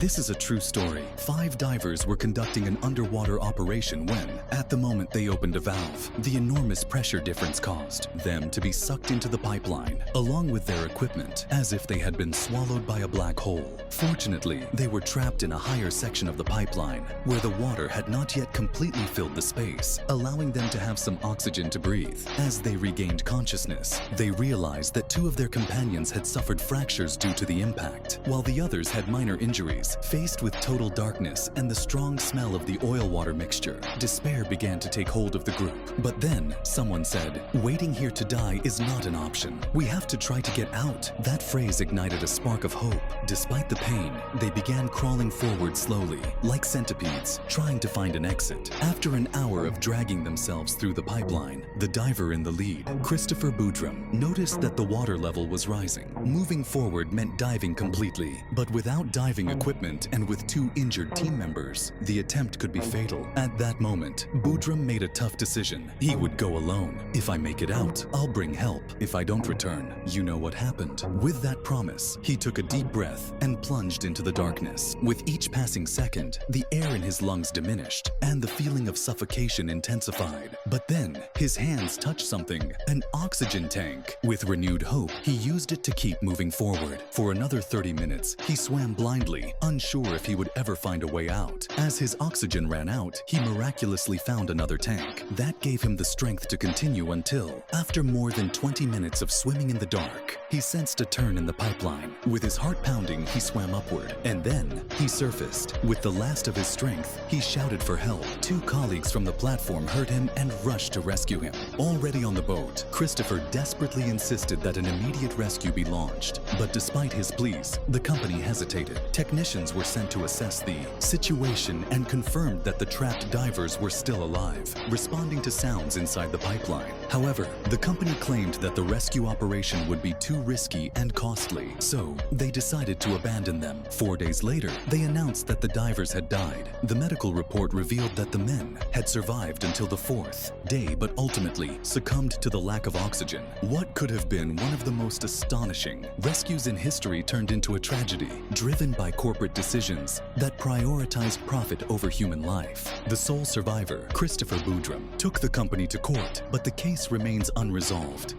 This is a true story. 5 divers were conducting an underwater operation when, at the moment they opened a valve, the enormous pressure difference caused them to be sucked into the pipeline, along with their equipment, as if they had been swallowed by a black hole. Fortunately, they were trapped in a higher section of the pipeline, where the water had not yet completely filled the space, allowing them to have some oxygen to breathe. As they regained consciousness, they realized that 2 of their companions had suffered fractures due to the impact, while the others had minor injuries. Faced with total darkness and the strong smell of the oil water mixture, despair began to take hold of the group. But then, someone said, "Waiting here to die is not an option. We have to try to get out." That phrase ignited a spark of hope. Despite the pain, they began crawling forward slowly, like centipedes, trying to find an exit. After an hour of dragging themselves through the pipeline, the diver in the lead, Christopher Boudrum, noticed that the water level was rising. Moving forward meant diving completely, but without diving equipment and with 2 injured team members, the attempt could be fatal. At that moment, Boudrum made a tough decision. He would go alone. "If I make it out, I'll bring help. If I don't return, you know what happened." With that promise, he took a deep breath and plunged into the darkness. With each passing second, the air in his lungs diminished and the feeling of suffocation intensified. But then, his hands touched something, an oxygen tank. With renewed hope, he used it to keep moving forward. For another 30 minutes, he swam blindly, unsure if he would ever find a way out. As his oxygen ran out, he miraculously found another tank. That gave him the strength to continue until, after more than 20 minutes of swimming in the dark, he sensed a turn in the pipeline. With his heart pounding, he swam upward, and then he surfaced. With the last of his strength, he shouted for help. 2 colleagues from the platform heard him and rushed to rescue him. Already on the boat, Christopher desperately insisted that an immediate rescue be launched. But despite his pleas, the company hesitated. Technicians were sent to assess the situation and confirmed that the trapped divers were still alive, responding to sounds inside the pipeline. However, the company claimed that the rescue operation would be too risky and costly, so they decided to abandon them. 4 days later, they announced that the divers had died. The medical report revealed that the men had survived until the 4th day, but ultimately succumbed to the lack of oxygen. What could have been one of the most astonishing rescues in history turned into a tragedy, driven by corporate decisions that prioritized profit over human life. The sole survivor, Christopher Boudrum, took the company to court, but the case remains unresolved.